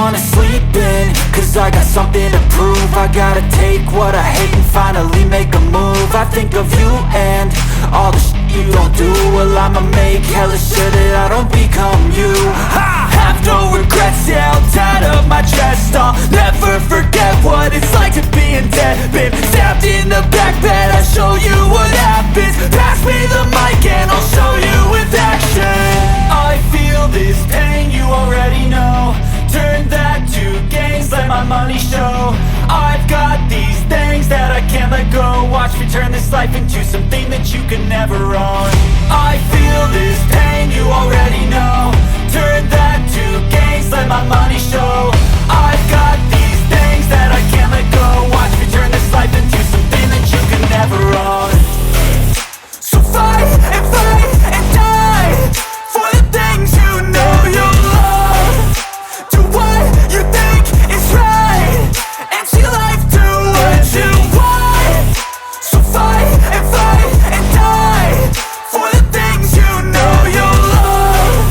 wanna sleep in, cause I got something to prove. I gotta take what I hate and finally make a move. I think of you and all the shit you don't do. Well, I'ma make hella sure that I don't become you. I have no regrets, yeah, I'll tie up my chest. I'll never forget what it's like to be in debt. Been stabbed in the back bed, I'll show you what happens. Pass me the mic and I'll show you with action. I feel this pain, you already know. Turn that to gains, let my money show. I've got these things that I can't let go. Watch me turn this life into something that you can never own. I feel this pain, you already know. Turn that to gains, let my money show. I've got these things that I can't let go. Watch me turn this life into something that you can never own. So fight and die for the things you know you love. Do what you think is right and see life do what you want. So fight and die for the things you know you love.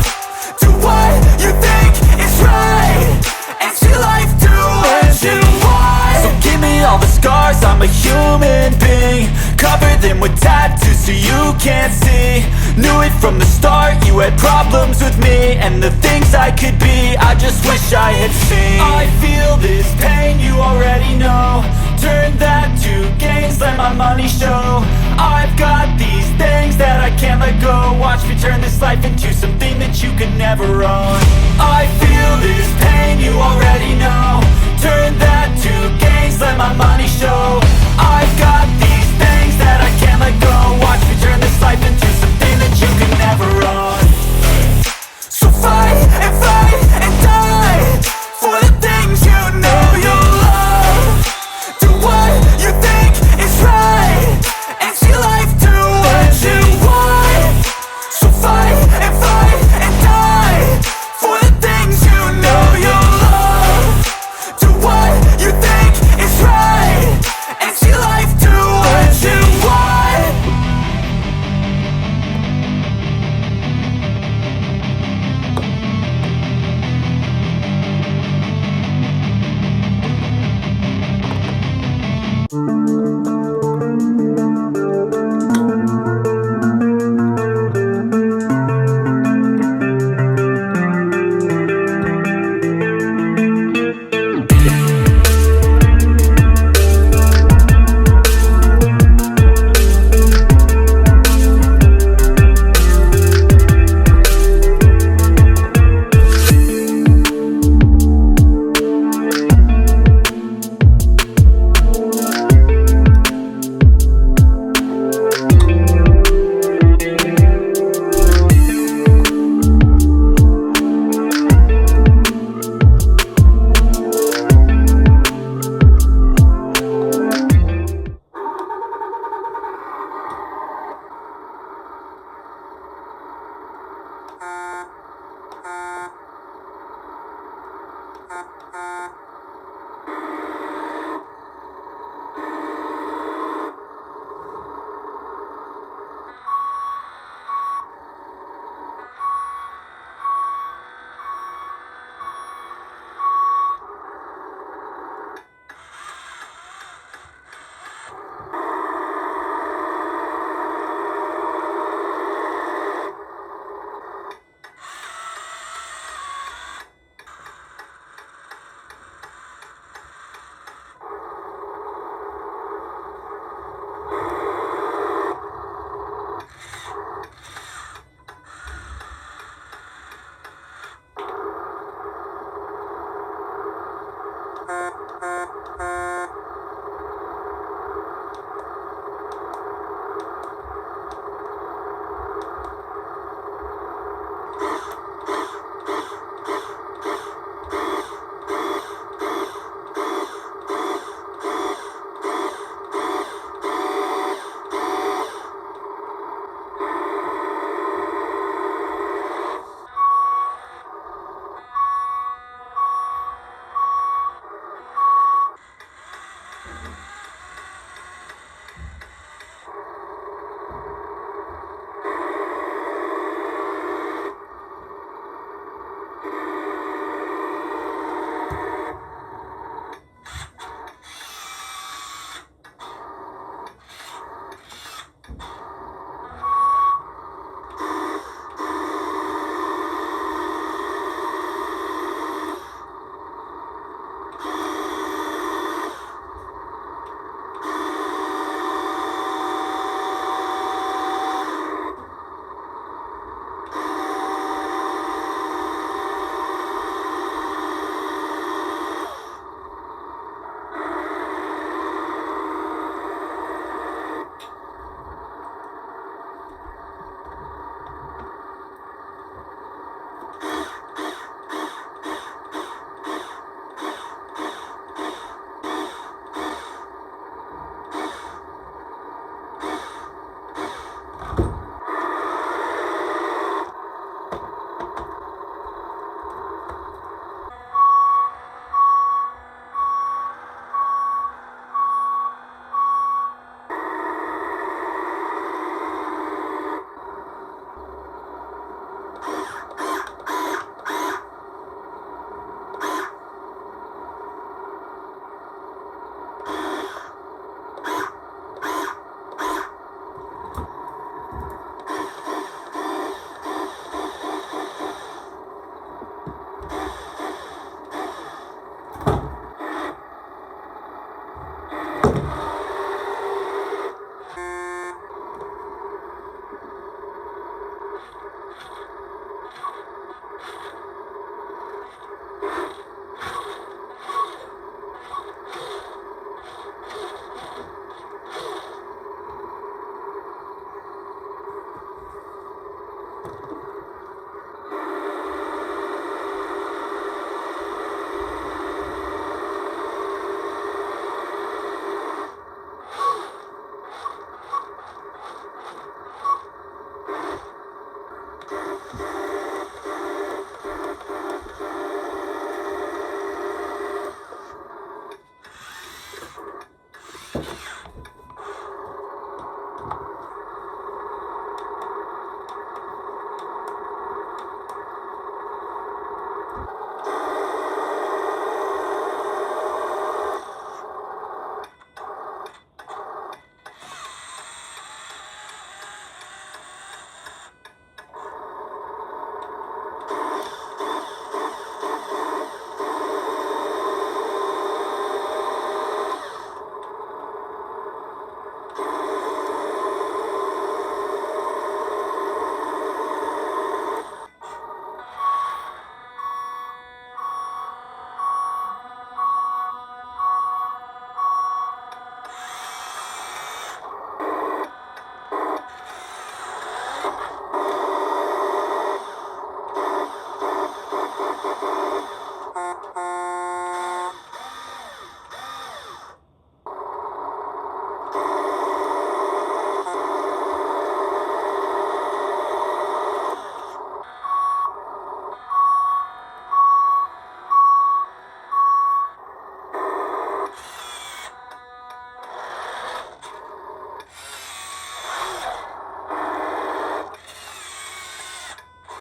Do what you think is right and see life do what you want. So give me all the scars, I'm a human being. Cover them with tattoos so you can't see. Knew it from the start, you had problems with me and the things I could be, I just wish I had seen. I feel this pain, you already know. Turn that to gains, let my money show. I've got these things that I can't let go. Watch me turn this life into something that you can never own. I feel this pain, you already know. Turn that to gains, let my money show.